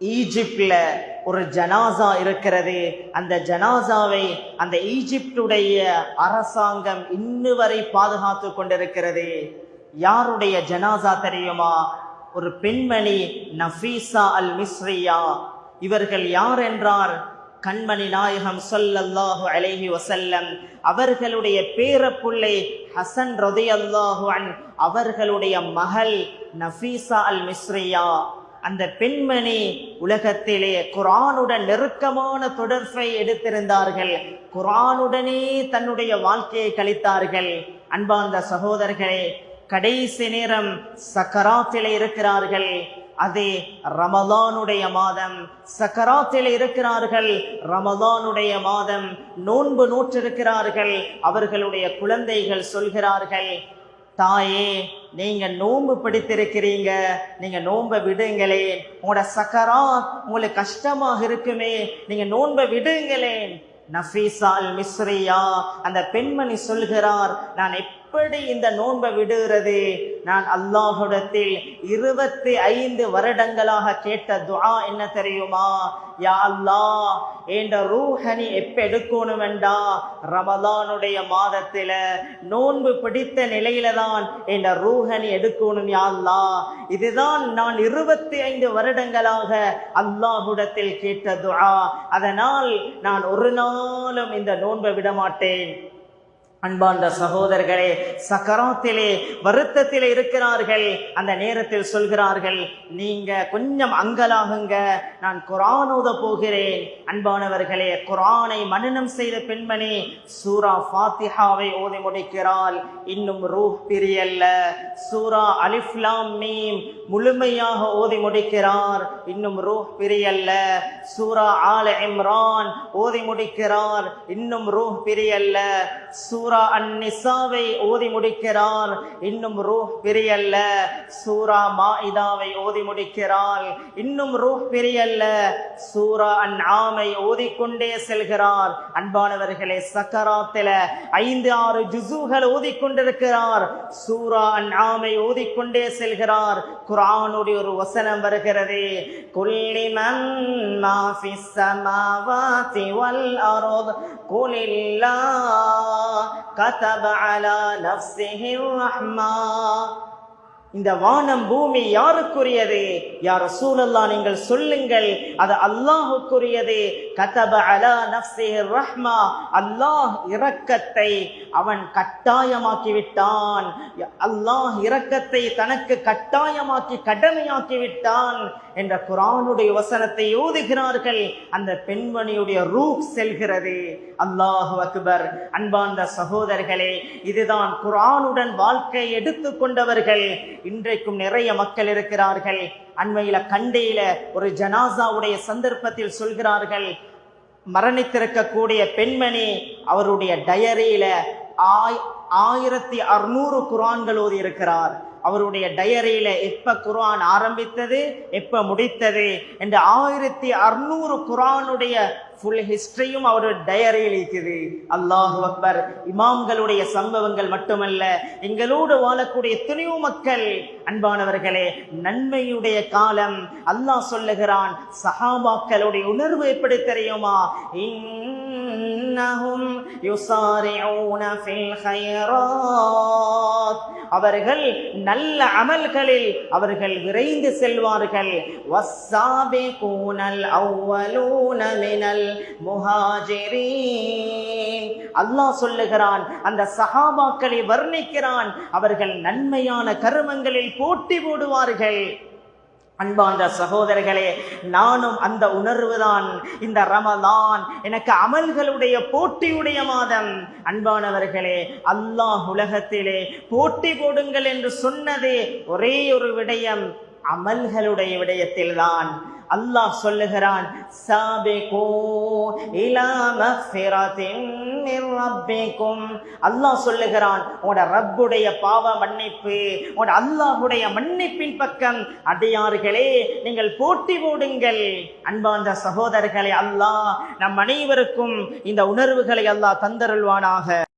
ஈஜிப்ட்ல ஒரு ஜனாசா இருக்கிறது. அந்த ஜனாசாவை அந்த ஈஜிப்டுடைய அரசாங்கம் இன்னு வரை பாதுகாத்து கொண்டிருக்கிறது. யாருடைய ஜனாசா தெரியுமா? ஒரு பெண்மணி நஃபீசா அல் மிஸ்ரியா. இவர்கள் யார் என்றார்? கண்மணி நாயகம் ஸல்லல்லாஹு அலைஹி வஸல்லம் அவர்களுடைய பேரப்புள்ளை ஹசன் ரலியல்லாஹு அன்ஹு அவர்களுடைய மகள் நஃபீசா அல் மிஸ்ரியா. அந்த பெண்மணி உலகத்திலே குர்ஆனுடன் நெருக்கமான தொடர்பை எடுத்திருந்தார்கள். குர்ஆனுடனே தன்னுடைய வாழ்க்கையை கழித்தார்கள். அன்பார்ந்த சகோதரர்களே, கடைசி நேரம் சக்கராத்திலே இருக்கிறார்கள். அதே ரமலானுடைய மாதம் சக்கராத்திலே இருக்கிறார்கள். ரமலானுடைய மாதம் நோன்பு நோற்றிருக்கிறார்கள். அவர்களுடைய குழந்தைகள் சொல்கிறார்கள், தாயே, நீங்க நோன்பு பிடித்திருக்கிறீங்க, நீங்க நோன்பை விடுங்களேன். உங்களோட சக்கராத் உங்களுக்கு கஷ்டமாக இருக்குமே, நீங்க நோன்பை விடுங்களேன். நஃபீசா அல் மிஸ்ரியா அந்த பெண்மணி சொல்கிறார், நான் எப்படி இந்த நோன்பை விடுகிறது? நான் அல்லாஹ்விடத்தில் 25 வருடங்களாக கேட்ட துஆ என்ன தெரியுமா? யா அல்லாஹ், என்ற ரூஹனி எப்ப எடுக்கணும் என்றா ரமலானுடைய மாதத்தில நோன்பு பிடித்த நிலையில தான் என்ற ரூஹனி எடுக்கணும் யா அல்லாஹ். இதுதான் நான் 25 வருடங்களாக அல்லாஹ்விடத்தில் கேட்ட துஆ. அதனால் நான் ஒரு நாளும் இந்த நோன்பை விட மாட்டேன். அன்பார்ந்த சகோதரர்களே, சக்கராத்திலே வருத்தத்திலே இருக்கிறார்கள். அந்த நேரத்தில் சொல்கிறார்கள், நீங்க கொஞ்சம் அங்கலாகுங்க, நான் குர்ஆன் ஓத போகிறேன். அன்பானவர்களே, குர்ஆனை மனனம் செய்த பெண்மணி சூரா ஃபாத்திஹாவை ஓதி முடிக்கிறாள். இன்னும் ரூஹ் பிரியல்ல. சூரா அலிஃப் லாம் மீம் முழுமையாக ஓதி முடிக்கிறார். இன்னும் ரூஹ் பிரியல்ல. சூரா ஆல இம்ரான் ஓதி முடிக்கிறார். இன்னும் ரூஹ் பிரியல்ல. சூரா அன்-நிசாவை ஓதி முடிக்கிறார். இன்னும் ரூஹ் பிரியல்ல. சூரா மாஇதாவை ஓதி முடிக்கிறார். இன்னும் ரூஹ் பிரியல்ல. சூரா அன்ஆமை ஓதிக்கொண்டே செல்கிறார். அன்பானவர்களே, சக்கராத்தில 5-6 ஜுஸுகள் ஓதிக்கொண்டிருக்கிறார். சூரா அன்ஆமை ஓதிக்கொண்டே செல்கிறார். குர்ஆனுடைய ஒரு வசனம் வருகிறது, குல்லி மன் மா ஃபிஸ் ஸமாவாதி வல் அர்த் குலில்லாஹ் கதப அலா நஃப்ஸிஹி ரஹ்மா. இந்த வானம் பூமி யாருக்குரியது? யா ரசூலல்லாஹ், நீங்கள் சொல்லுங்கள், அது அல்லாஹ்வுக்குரியது. கதப அலா நஃப்ஸிஹி ரஹ்மா, அல்லாஹ் இரக்கத்தை அவன் கட்டாயமாக்கி விட்டான். அல்லாஹ் இரக்கத்தை தனக்கு கட்டாயமாக்கி கடமையாக்கி விட்டான் என்ற குர்ஆனுடைய வசனத்தை ஓதுகிறார்கள். அந்த பெண்மணியுடைய ரூஹ் செல்கிறது. அல்லாஹு அக்பர். அன்பார்ந்த சகோதரர்களே, இதுதான் குர்ஆனுடன் வாழ்க்கை எடுத்துக் கொண்டவர்கள். இன்றைக்கும் நிறைய மக்கள் இருக்கிறார்கள். அண்மையில கண்டையில ஒரு ஜனாசாவுடைய சந்தர்ப்பத்தில் சொல்கிறார்கள், மரணித்திருக்கக்கூடிய பெண்மணி அவருடைய டயரியில 1600 குர்ஆன்கள் ஓதி இருக்கிறார். அவருடைய டயரியில எப்ப குர்ஆன் ஆரம்பித்தது, எப்ப முடித்தது என்ற 1600 குர்ஆனுடைய ஃபுல் ஹிஸ்டரியும் அவருடைய டயரியில் இருக்குது. அல்லாஹு அக்பர். இமாம்களுடைய சம்பவங்கள் மட்டுமல்ல, எங்களோடு வாழக்கூடிய எத்தனையோ மக்கள். அன்பானவர்களே, நன்மையுடைய காலம். அல்லாஹ் சொல்லுகிறான், சஹாபாக்களுடைய உணர்வு எப்படி தெரியுமா? இன்னஹும் யுஸாரிஊன ஃபில் கைராத், அவர்கள் நல்ல அமல்களில் அவர்கள் விரைந்து செல்வார்கள். வஸ்ஸாபிகூனல் அவ்வலூன மினல் முஹாஜிரீன். அல்லாஹ் சொல்லுகிறான், அந்த சஹாபாக்களை வர்ணிக்கிறான், அவர்கள் நன்மையான கர்மங்களில் போட்டி போடுவார்கள். அன்பார்ந்த சகோதரர்களே, நானும் அந்த உணர்வுதான். இந்த ரமலான் எனக்கு அமல்களுடைய போட்டியுடைய மாதம். அன்பானவர்களே, அல்லாஹ் உலகத்திலே போட்டி போடுங்கள் என்று சொன்னதே ஒரே ஒரு விடயம், அமல்களுடைய விடயத்தில்தான். அல்லாஹ் சொல்லுகிறான், சாபிகூ இலா மக்ஃபிரத்தின் மிர் ரப்பிக்கும். அல்லாஹ் சொல்லுகிறான், உங்களோட ரப்புடைய பாவ மன்னிப்பு, உங்களோட அல்லாஹ்வுடைய மன்னிப்பின் பக்கம் அடியார்களே நீங்கள் போட்டி போடுங்கள். அன்பார்ந்த சகோதரர்களே, அல்லாஹ் நம் அனைவருக்கும் இந்த உணர்வுகளை அல்லாஹ் தந்தருள்வானாக.